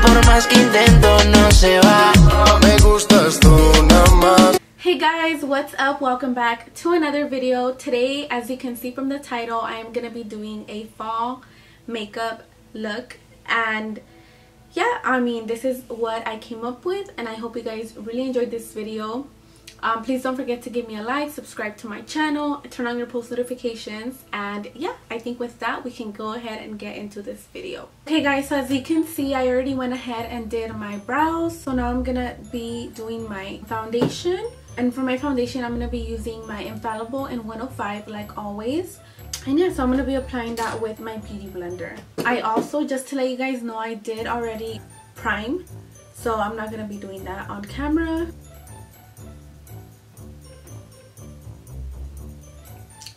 por más que intento no se va. Me gustas tú nada más. Hey guys, what's up? Welcome back to another video. Today, as you can see from the title, I am gonna be doing a fall makeup look, and yeah, I mean, this is what I came up with, and I hope you guys really enjoyed this video. Please don't forget to give me a like, subscribe to my channel, turn on your post notifications, and yeah, I think with that we can go ahead and get into this video. Okay guys, so as you can see, I already went ahead and did my brows, so now I'm gonna be doing my foundation. And for my foundation, I'm gonna be using my Infallible in 105 like always. And yeah, so I'm gonna be applying that with my beauty blender. I also, just to let you guys know, I did already prime, so I'm not gonna be doing that on camera.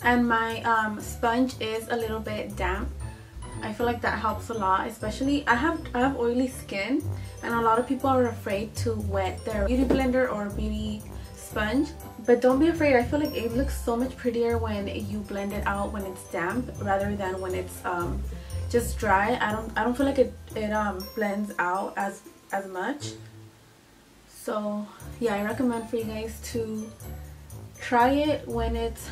And my sponge is a little bit damp. I feel like that helps a lot, especially I have oily skin, and a lot of people are afraid to wet their beauty blender or beauty sponge. But don't be afraid. I feel like it looks so much prettier when you blend it out when it's damp rather than when it's just dry. I don't feel like it blends out as much. So yeah, I recommend for you guys to try it when it's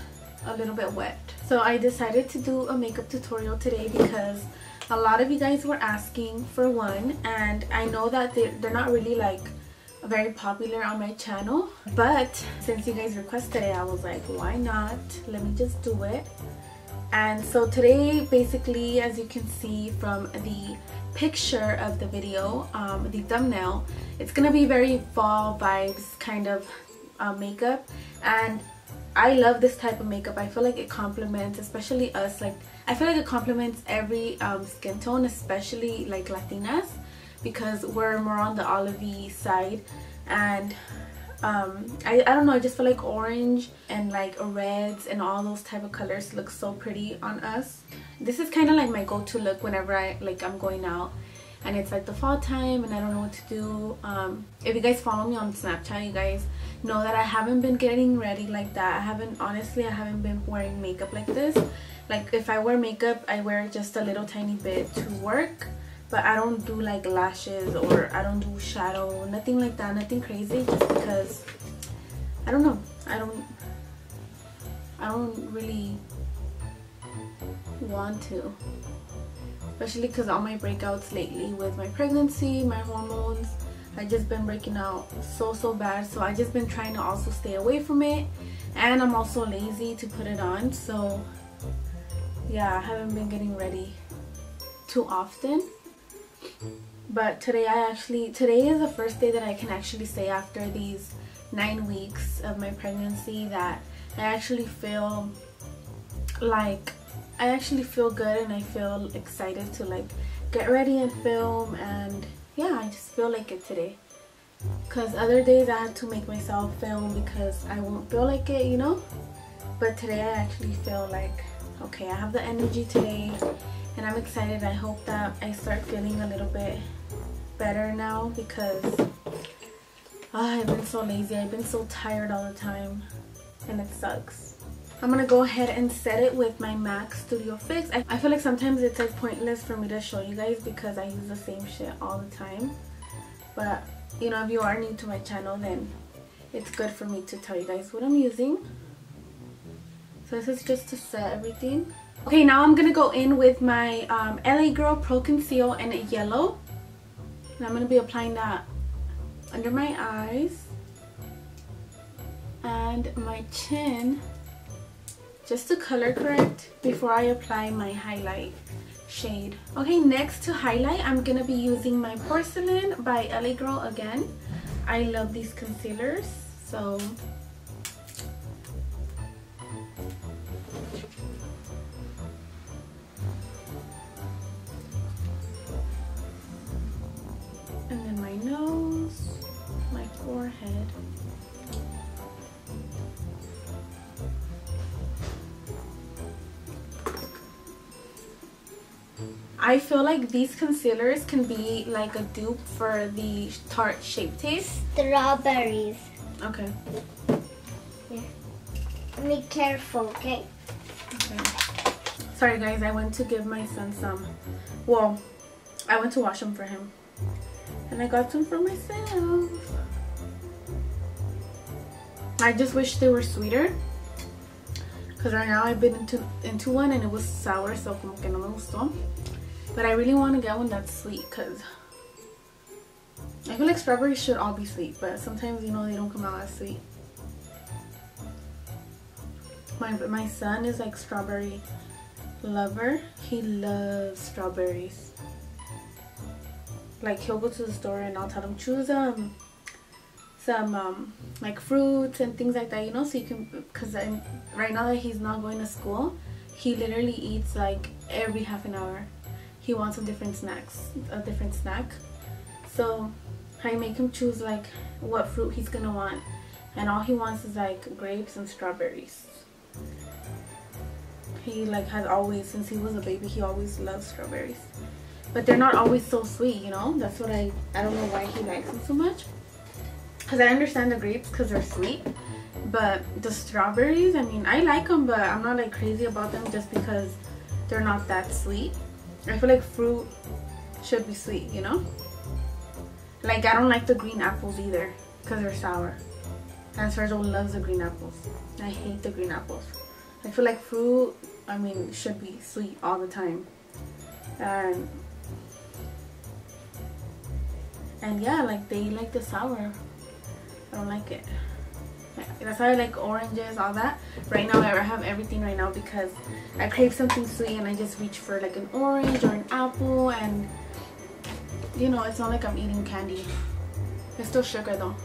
a little bit wet. So I decided to do a makeup tutorial today because a lot of you guys were asking for one, and I know that they're not really like very popular on my channel, but since you guys requested it, I was like, why not, let me just do it. And so today, basically, as you can see from the picture of the video, the thumbnail, it's gonna be very fall vibes kind of makeup, and I love this type of makeup. I feel like it complements, especially us, like I feel like it complements every skin tone, especially like Latinas, because we're more on the olivey side. And I don't know, I just feel like orange and like reds and all those type of colors look so pretty on us. This is kind of like my go-to look whenever I'm going out and it's like the fall time and I don't know what to do. If you guys follow me on Snapchat, you guys know that I haven't been getting ready like that. I haven't been wearing makeup like this. Like if I wear makeup, I wear just a little tiny bit to work, but I don't do like lashes, or I don't do shadow, nothing like that, nothing crazy, just because I don't know, I don't really want to, especially because all my breakouts lately with my pregnancy, my hormones, I just been breaking out so bad. So I just been trying to also stay away from it, and I'm also lazy to put it on. So yeah, I haven't been getting ready too often. But today is the first day that I can actually say, after these 9 weeks of my pregnancy, that I actually feel like I feel good, and I feel excited to like get ready and film. And yeah, I just feel like it today, because other days I had to make myself film because I won't feel like it, you know. But today I actually feel like, okay, I have the energy today, and I'm excited. I hope that I start feeling a little bit better now, because I've been so lazy, I've been so tired all the time, and it sucks. I'm gonna go ahead and set it with my MAC Studio Fix. I feel like sometimes it's like pointless for me to show you guys because I use the same shit all the time. But you know, if you are new to my channel, then it's good for me to tell you guys what I'm using. So this is just to set everything. Okay, now I'm gonna go in with my LA Girl Pro Conceal in yellow, and I'm gonna be applying that under my eyes and my chin, just to color correct before I apply my highlight shade. Okay, next to highlight, I'm gonna be using my Porcelain by LA Girl again. I love these concealers, so and then my nose, my forehead. I feel like these concealers can be like a dupe for the Tarte Shape Tape. Strawberries. Okay. Yeah. Be careful, okay? Okay. Sorry guys, I went to give my son some, well, I went to wash them for him. And I got some for myself. I just wish they were sweeter, because right now I've been into one and it was sour, so como que no me gustó. But I really want to get one that's sweet, because I feel like strawberries should all be sweet, but sometimes, you know, they don't come out as sweet. My son is like strawberry lover. He loves strawberries. Like, he'll go to the store and I'll tell him choose some like fruits and things like that, you know, so you can, because right now that he's not going to school, he literally eats like every half an hour. He wants a different snack. So I make him choose like what fruit he's gonna want, and all he wants is like grapes and strawberries. He like has always, since he was a baby, he always loves strawberries. But they're not always so sweet, you know. That's what I don't know why he likes them so much. Because I understand the grapes because they're sweet. But the strawberries, I mean, I like them, but I'm not like crazy about them just because they're not that sweet. I feel like fruit should be sweet, you know. Like, I don't like the green apples either because they're sour. And Sergio loves the green apples. I hate the green apples. I feel like fruit, I mean, should be sweet all the time. And yeah, like, they like the sour. I don't like it. Yeah, that's why I like oranges, all that. Right now I have everything right now because I crave something sweet and I just reach for like an orange or an apple, and you know, it's not like I'm eating candy. It's still sugar though.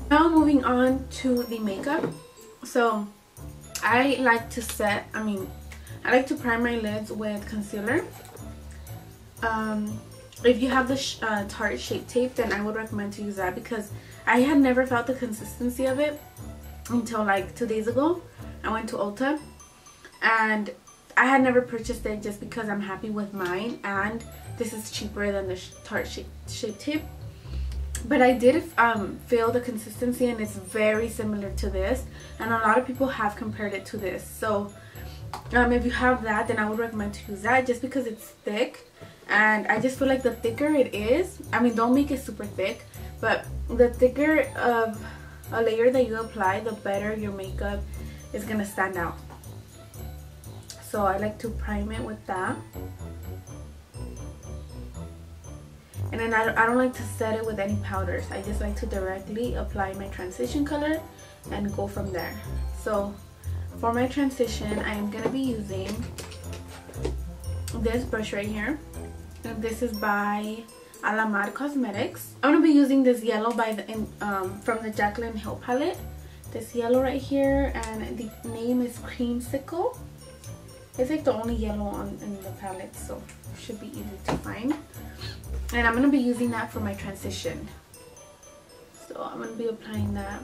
Now moving on to the makeup. So I like to I like to prime my lids with concealer. If you have the Tarte Shape Tape, then I would recommend to use that, because I had never felt the consistency of it until like 2 days ago. I went to Ulta and I had never purchased it just because I'm happy with mine, and this is cheaper than the Tarte Shape Tape. But I did feel the consistency, and it's very similar to this, and a lot of people have compared it to this. So if you have that, then I would recommend to use that just because it's thick, and I just feel like the thicker it is, I mean, don't make it super thick, but the thicker of a layer that you apply, the better your makeup is gonna stand out. So I like to prime it with that. And then I don't like to set it with any powders. I just like to directly apply my transition color and go from there. So for my transition, I am going to be using this brush right here. And this is by Alamar Cosmetics. I'm going to be using this yellow from the Jaclyn Hill palette. This yellow right here, and the name is Creamsicle. It's like the only yellow in the palette, so it should be easy to find. And I'm going to be using that for my transition. So I'm going to be applying that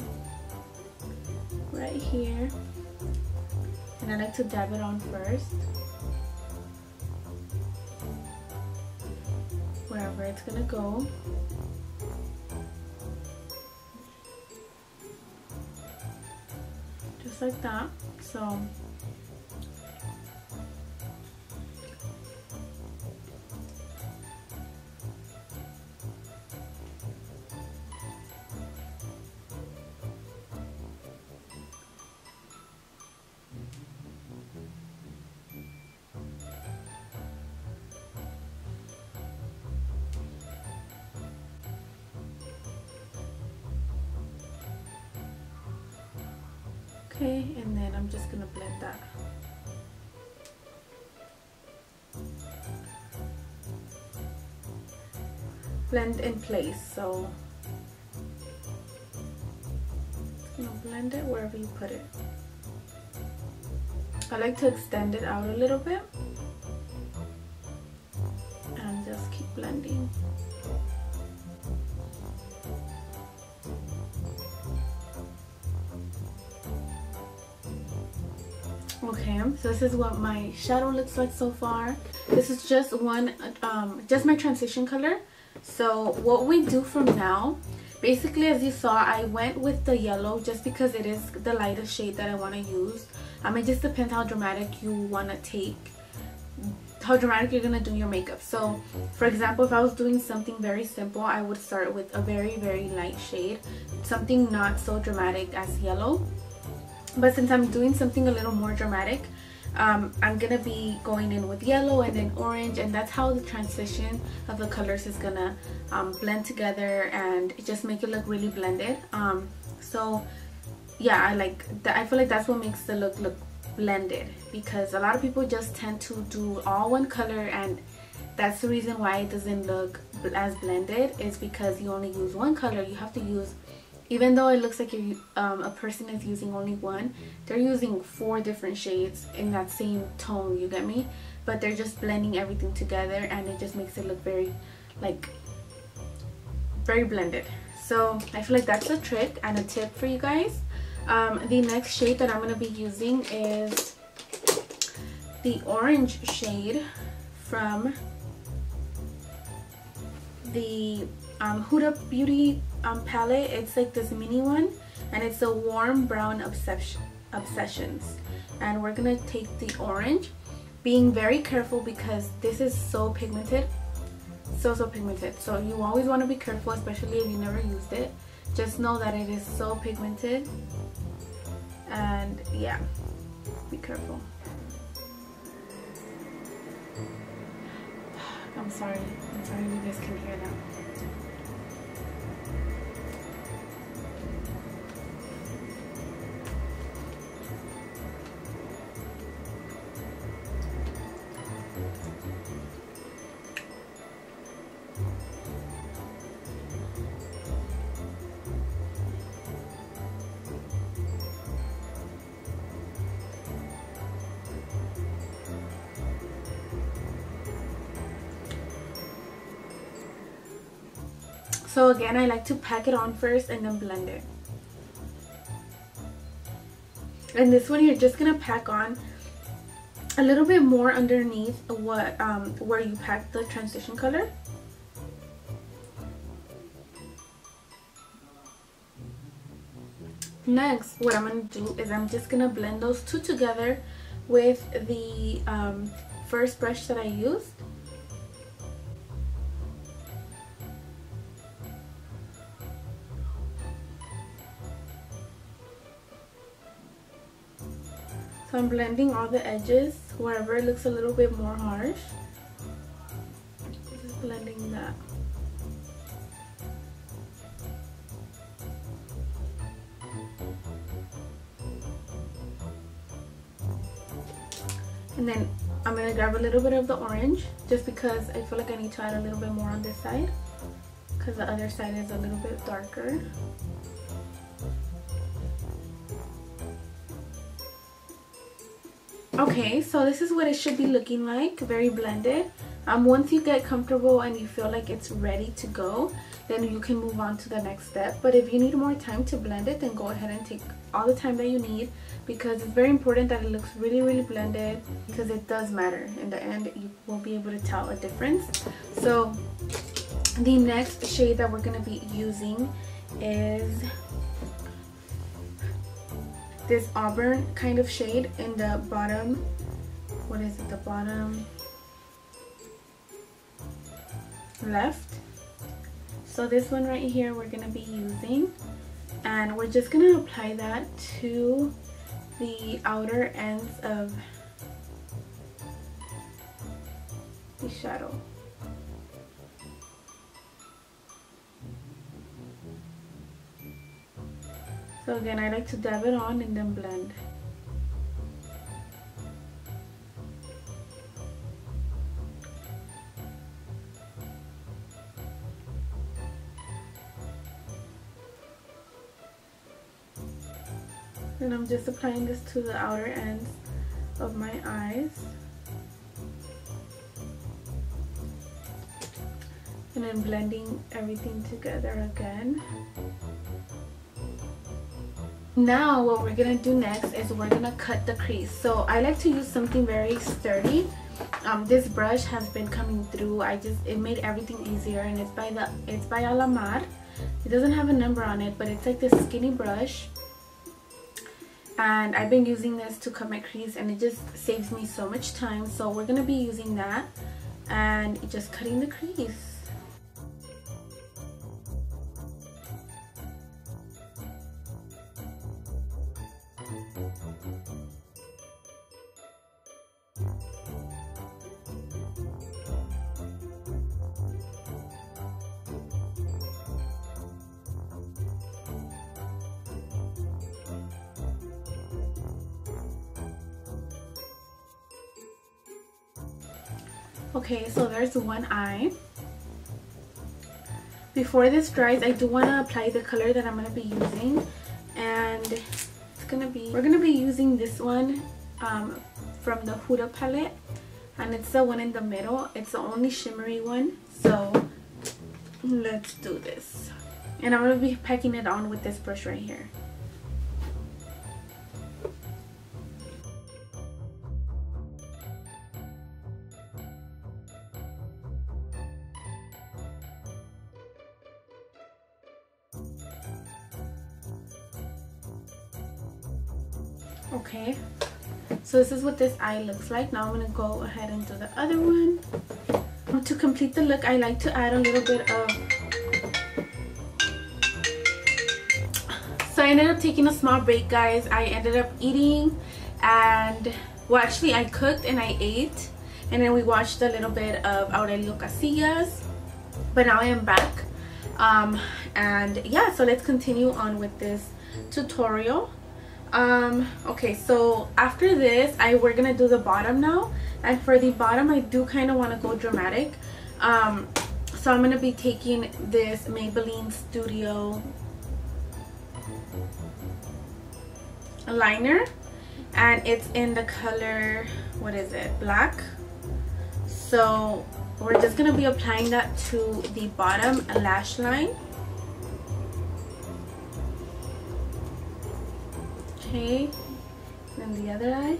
right here. And I like to dab it on first, wherever it's going to go. Just like that. So okay, and then I'm just gonna blend that. Blend in place, so you know, blend it wherever you put it. I like to extend it out a little bit and just keep blending. Okay, so this is what my shadow looks like so far. This is just just my transition color. So what we do from now, basically, as you saw, I went with the yellow just because it is the lightest shade that I want to use. It just depends how dramatic you want to take, how dramatic you're gonna do your makeup. So for example, if I was doing something very simple, I would start with a very light shade, something not so dramatic as yellow. But since I'm doing something a little more dramatic, I'm gonna be going in with yellow and then orange, and that's how the transition of the colors is gonna blend together and just make it look really blended. So yeah, I like that. I feel like that's what makes the look blended, because a lot of people just tend to do all one color, and that's the reason why it doesn't look as blended, is because you only use one color. You have to use, even though it looks like you're, a person is using only one, they're using 4 different shades in that same tone, you get me? But they're just blending everything together, and it just makes it look very, like, very blended. So I feel like that's a trick and a tip for you guys. The next shade that I'm going to be using is the orange shade from the Huda Beauty palette. It's like this mini one, and it's a warm brown obsessions. And we're gonna take the orange, being very careful because this is so pigmented, so pigmented. So you always want to be careful, especially if you never used it. Just know that it is so pigmented, and yeah, be careful. I'm sorry if you guys can hear that. So again, I like to pack it on first and then blend it. And this one, you're just gonna pack on a little bit more underneath what where you packed the transition color. Next, what I'm gonna do is I'm just gonna blend those two together with the first brush that I used. So I'm blending all the edges wherever it looks a little bit more harsh. Just blending that. And then I'm going to grab a little bit of the orange, just because I feel like I need to add a little bit more on this side, because the other side is a little bit darker. Okay, so this is what it should be looking like, very blended. Once you get comfortable and you feel like it's ready to go, then you can move on to the next step. But if you need more time to blend it, then go ahead and take all the time that you need, because it's very important that it looks really blended, because it does matter. In the end, you will be able to tell a difference. So the next shade that we're going to be using is this auburn kind of shade in the bottom, what is it, the bottom left. So this one right here we're going to be using, and we're just going to apply that to the outer ends of the shadow. So again, I like to dab it on and then blend. And I'm just applying this to the outer ends of my eyes. And then blending everything together again. Now what we're gonna do next is we're gonna cut the crease. So I like to use something very sturdy. This brush has been coming through. It made everything easier, and it's by Alamar. It doesn't have a number on it, but it's like this skinny brush. and I've been using this to cut my crease, and it just saves me so much time. So we're gonna be using that and just cutting the crease. Okay, so there's one eye. Before this dries, I do want to apply the color that I'm going to be using, and we're going to be using this one from the Huda palette, and it's the one in the middle. It's the only shimmery one, so let's do this. And I'm going to be packing it on with this brush right here. Okay, so this is what this eye looks like. Now I'm going to go ahead and do the other one. To complete the look, I like to add a little bit of... So I ended up taking a small break, guys. I ended up eating, and well, actually I cooked and I ate, and then we watched a little bit of Aurelio Casillas, but now I am back. And yeah, so let's continue on with this tutorial. Okay, so after this we're gonna do the bottom now, and for the bottom I do kind of want to go dramatic. So I'm gonna be taking this Maybelline Studio liner, and it's in the color, what is it, black. So we're just gonna be applying that to the bottom lash line. Okay, and the other eye,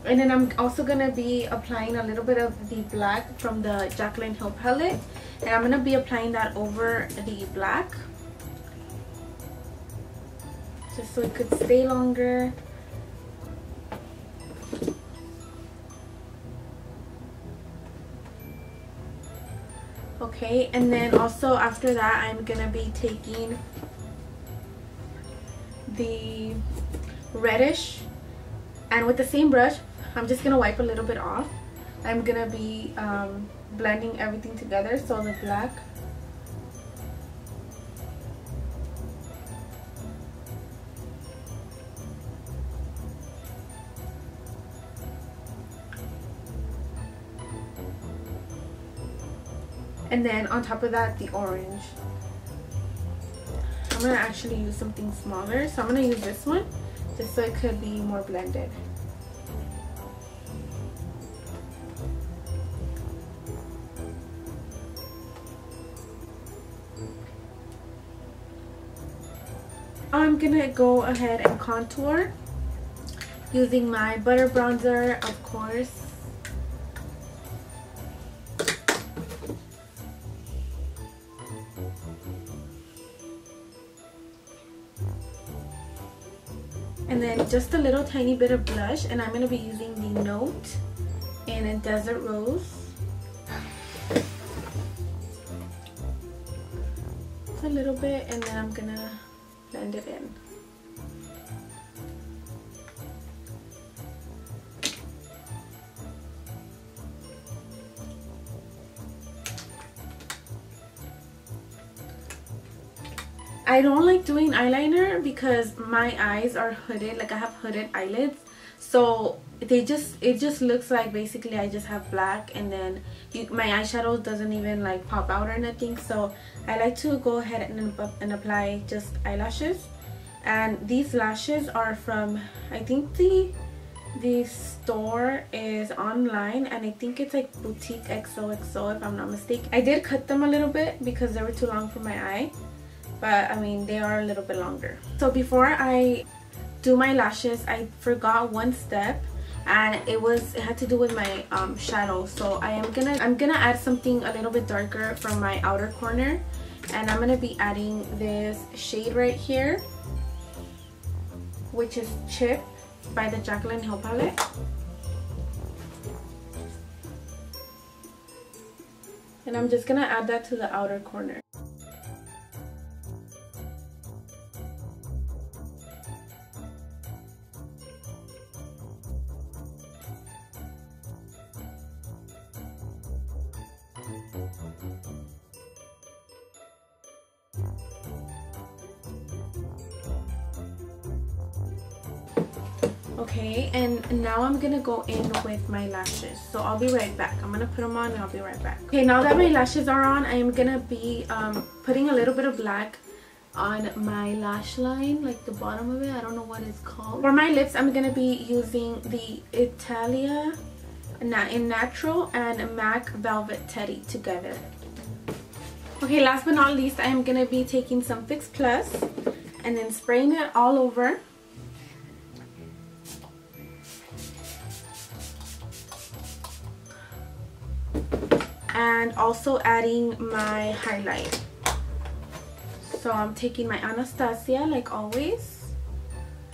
and then I'm also gonna be applying a little bit of the black from the Jaclyn Hill palette, and I'm gonna be applying that over the black just so it could stay longer. Okay, and then also after that I'm gonna be taking the reddish, and with the same brush I'm just gonna wipe a little bit off. I'm gonna be blending everything together, so the black, and then on top of that the orange. I'm gonna actually use something smaller, so I'm gonna use this one just so it could be more blended. I'm gonna go ahead and contour using my butter bronzer, of course. And then just a little tiny bit of blush, and I'm going to be using the Note in a Desert Rose. Just a little bit, and then I'm going to blend it in. I don't like doing eyeliner because my eyes are hooded, like I have hooded eyelids, so it just looks like basically I just have black, and then my eyeshadow doesn't even like pop out or nothing. So I like to go ahead and apply just eyelashes, and these lashes are from, I think the store is online, and I think it's like Boutique XOXO if I'm not mistaken. I did cut them a little bit because they were too long for my eye, but I mean they are a little bit longer. So before I do my lashes, I forgot one step, and it had to do with my shadow. So I'm gonna add something a little bit darker from my outer corner, and I'm gonna be adding this shade right here. which is Chip by the Jaclyn Hill palette. And I'm just gonna add that to the outer corner. Okay, and now I'm gonna go in with my lashes, so I'll be right back. I'm gonna put them on and I'll be right back. Okay, now that my lashes are on, I am gonna be putting a little bit of black on my lash line, like the bottom of it. I don't know what it's called. For my lips, I'm gonna be using the Italia in Natural and MAC Velvet Teddy together. Okay, last but not least, I am gonna be taking some Fix Plus and then spraying it all over. And also adding my highlight. So I'm taking my Anastasia like always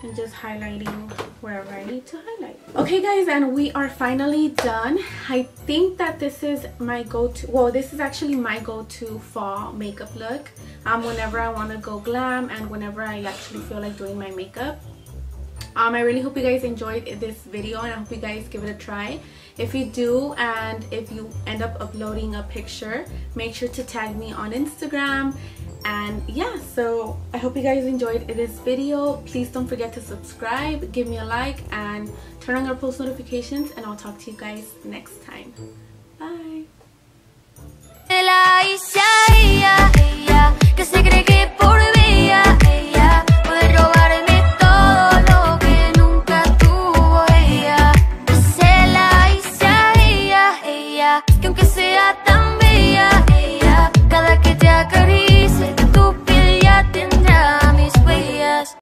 and just highlighting wherever I need to highlight. Okay guys, and we are finally done. I think that this is my go-to, well, this is actually my go-to fall makeup look whenever I want to go glam and whenever I actually feel like doing my makeup. I really hope you guys enjoyed this video and I hope you guys give it a try. If you do, and if you end up uploading a picture, make sure to tag me on Instagram. And yeah, so I hope you guys enjoyed this video. Please don't forget to subscribe, give me a like, and turn on your post notifications, and I'll talk to you guys next time.